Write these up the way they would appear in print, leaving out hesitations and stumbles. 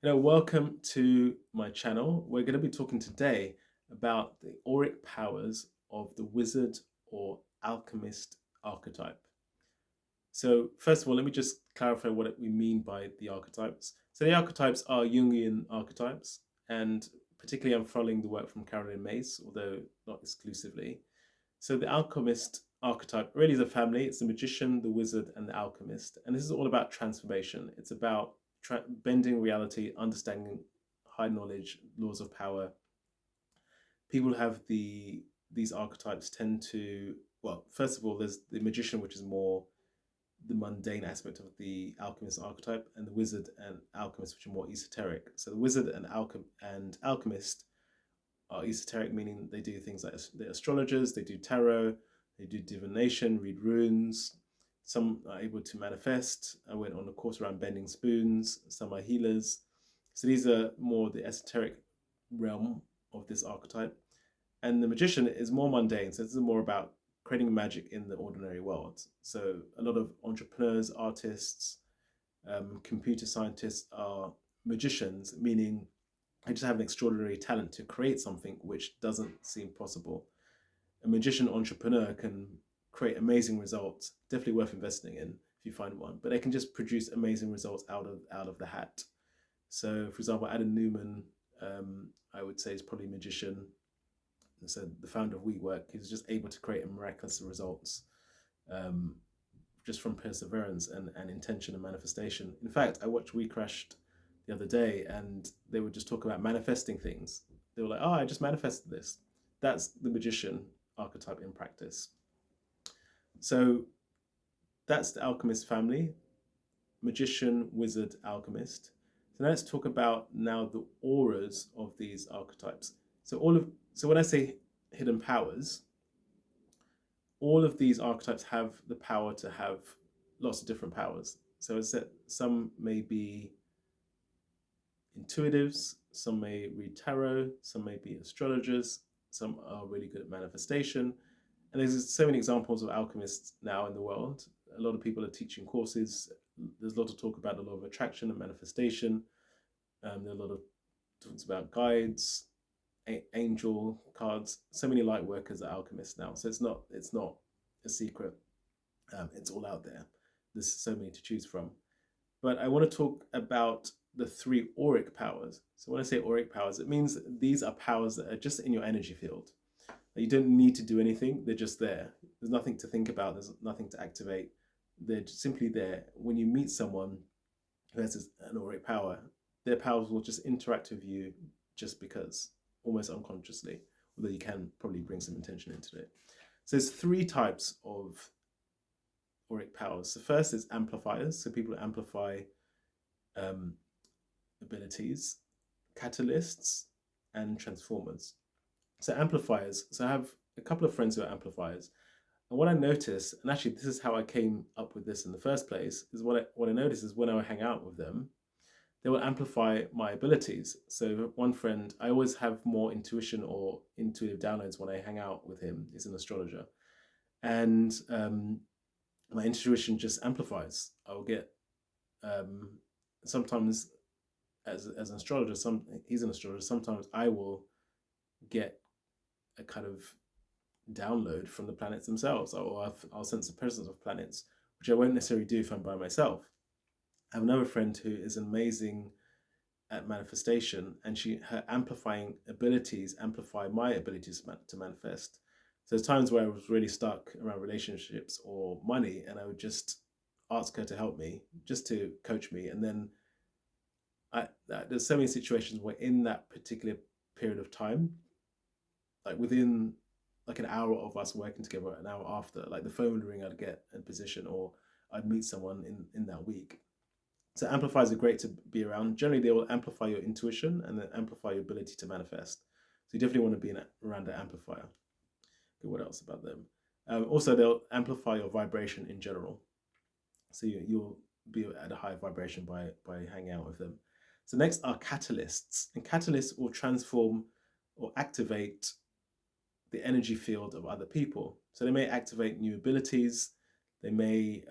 Welcome to my channel. We're going to be talking today about the auric powers of the wizard or alchemist archetype. So, first of all, let me just clarify what we mean by the archetypes. So, the archetypes are Jungian archetypes, and particularly I'm following the work from Caroline Myss, although not exclusively. So, the alchemist archetype really is a family. It's the magician, the wizard, and the alchemist. And this is all about transformation. It's about bending reality, understanding high knowledge, laws of power. People who have these archetypes tend to, well, first of all, there's the magician, which is more the mundane aspect of the alchemist archetype, and the wizard and alchemist, which are more esoteric. So the wizard and alchemist are esoteric, meaning they do things like they're astrologers, they do tarot, they do divination, read runes. Some are able to manifest. I went on a course around bending spoons. Some are healers. So these are more the esoteric realm of this archetype. And the magician is more mundane. So this is more about creating magic in the ordinary world. So a lot of entrepreneurs, artists, computer scientists are magicians, meaning I just have an extraordinary talent to create something which doesn't seem possible. A magician entrepreneur can create amazing results, definitely worth investing in if you find one, but they can just produce amazing results out of the hat. So, for example, Adam Newman, I would say, is probably a magician. So, the founder of WeWork, he's just able to create miraculous results um, just from perseverance and intention and manifestation. In fact, I watched We Crashed the other day, and they would just talk about manifesting things. They were like, "Oh, I just manifested this." That's the magician archetype in practice. So that's the alchemist family: magician, wizard, alchemist. So now let's talk about now the auras of these archetypes. So when I say hidden powers, all of these archetypes have the power to have lots of different powers. So it's that some may be intuitives, some may read tarot, some may be astrologers, some are really good at manifestation. And there's so many examples of alchemists now in the world. A lot of people are teaching courses. There's a lot of talk about the law of attraction and manifestation. There are a lot of talks about guides, angel cards. So many light workers are alchemists now. So it's not a secret. It's all out there. There's so many to choose from. But I want to talk about the three auric powers. So when I say auric powers, it means these are powers that are just in your energy field. You don't need to do anything, they're just there. There's nothing to think about, there's nothing to activate. They're simply there. When you meet someone who has an auric power, their powers will just interact with you just because, almost unconsciously, although you can probably bring some intention into it. So there's three types of auric powers. The first is amplifiers, so people amplify um, abilities, catalysts, and transformers. So amplifiers. So I have a couple of friends who are amplifiers, and what I notice, and actually this is how I came up with this in the first place, is what I notice is when I hang out with them, they will amplify my abilities. So one friend, I always have more intuition or intuitive downloads when I hang out with him. He's an astrologer, and my intuition just amplifies. I'll get um, sometimes as an astrologer, he's an astrologer. Sometimes I will get a kind of download from the planets themselves, or I'll sense the presence of planets, which I won't necessarily do if I'm by myself. I have another friend who is amazing at manifestation, and her amplifying abilities amplify my abilities to manifest. So there's times where I was really stuck around relationships or money, and I would just ask her to help me, just to coach me, and then there's so many situations where in that particular period of time, like within like an hour of us working together, an hour after, like the phone would ring, I'd get a position, or I'd meet someone in that week. So amplifiers are great to be around. Generally, they will amplify your intuition and then amplify your ability to manifest. So you definitely want to be around an amplifier. Okay, what else about them? Also, they'll amplify your vibration in general. So you'll be at a high vibration by hanging out with them. So next are catalysts, and catalysts will transform or activate the energy field of other people. So they may activate new abilities, they may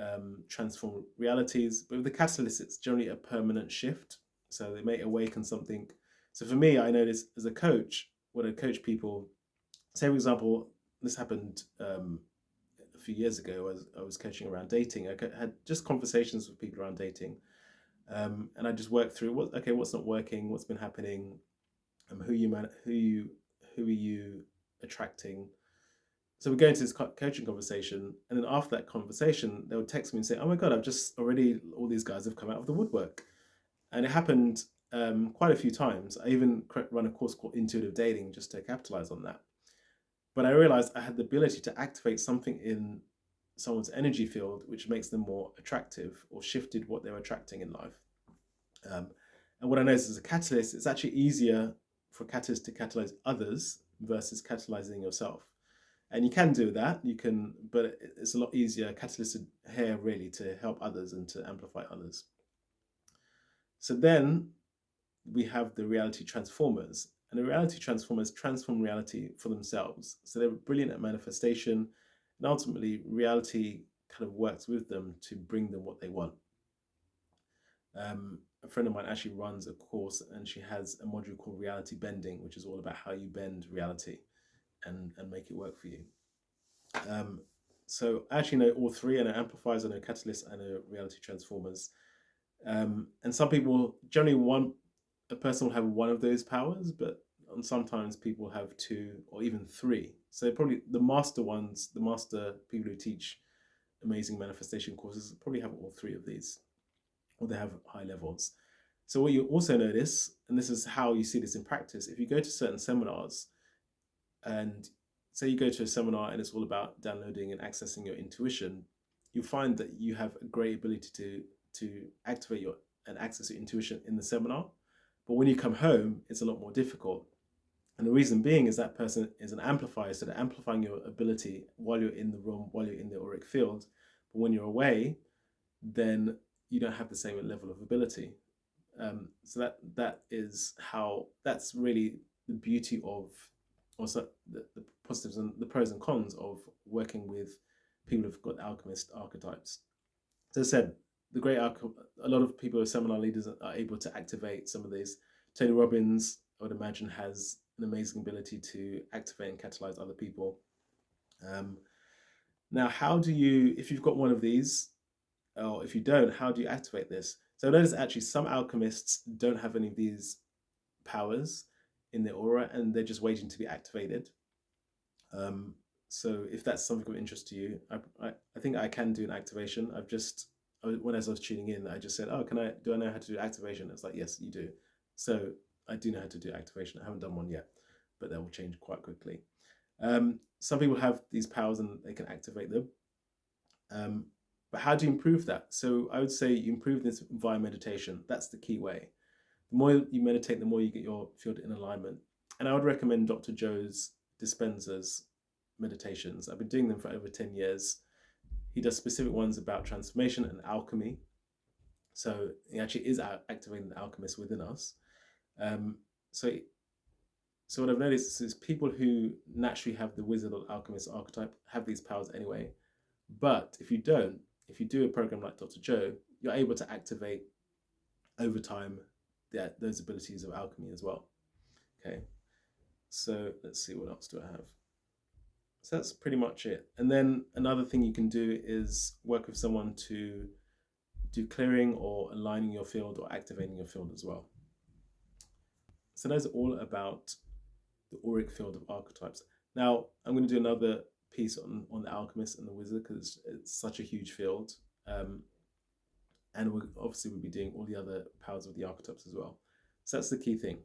transform realities, but with the catalyst, it's generally a permanent shift. So they may awaken something. So for me, I notice as a coach, when I coach people, say for example, this happened a few years ago as I was coaching around dating. I had just conversations with people around dating, and I just worked through what's not working, what's been happening, who are you attracting. So we go into this coaching conversation, and then after that conversation, they would text me and say, "Oh my God, I've just already all these guys have come out of the woodwork," and it happened quite a few times. I even run a course called Intuitive Dating just to capitalize on that. But I realized I had the ability to activate something in someone's energy field which makes them more attractive or shifted what they're attracting in life. And what I noticed as a catalyst, it's actually easier for catalysts to catalyze others versus catalyzing yourself. And you can do that, but it's a lot easier. Catalysts are here really to help others and to amplify others. So then we have the reality transformers. And the reality transformers transform reality for themselves. So they're brilliant at manifestation. And ultimately, reality kind of works with them to bring them what they want. A friend of mine actually runs a course, and she has a module called Reality Bending, which is all about how you bend reality and make it work for you. So I actually know all three. I know amplifiers, I know catalysts, I know reality transformers. And some people, generally a person will have one of those powers, but sometimes people have two or even three. So probably the master people who teach amazing manifestation courses probably have all three of these, or they have high levels. So what you also notice, and this is how you see this in practice, if you go to certain seminars, and say you go to a seminar and it's all about downloading and accessing your intuition, you find that you have a great ability to activate and access your intuition in the seminar. But when you come home, it's a lot more difficult. And the reason being is that person is an amplifier, so they're amplifying your ability while you're in the room, while you're in the auric field. But when you're away, then you don't have the same level of ability. So that's really the beauty of, also the positives and the pros and cons of working with people who've got alchemist archetypes. So as I said, a lot of people, seminar leaders, are able to activate some of these. Tony Robbins, I would imagine, has an amazing ability to activate and catalyze other people. Now, if you've got one of these, or if you don't, how do you activate this? So notice actually some alchemists don't have any of these powers in their aura, and they're just waiting to be activated. So if that's something of interest to you, I think I can do an activation. As I was tuning in, I just said, "Oh, do I know how to do activation?" It's like, yes, you do. So I do know how to do activation. I haven't done one yet, but that will change quite quickly. Some people have these powers and they can activate them. But how do you improve that? So I would say you improve this via meditation. That's the key way. The more you meditate, the more you get your field in alignment. And I would recommend Dr. Joe's Dispenza's meditations. I've been doing them for over 10 years. He does specific ones about transformation and alchemy. So he actually is activating the alchemist within us. So what I've noticed is people who naturally have the wizard or alchemist archetype have these powers anyway. But if you do a program like Dr. Joe, you're able to activate over time those abilities of alchemy as well. Okay, so let's see, what else do I have? So that's pretty much it. And then another thing you can do is work with someone to do clearing or aligning your field or activating your field as well. So those are all about the auric field of archetypes. Now, I'm going to do another piece on the alchemist and the wizard because it's such a huge field. And we'll be doing all the other powers of the archetypes as well. So that's the key thing.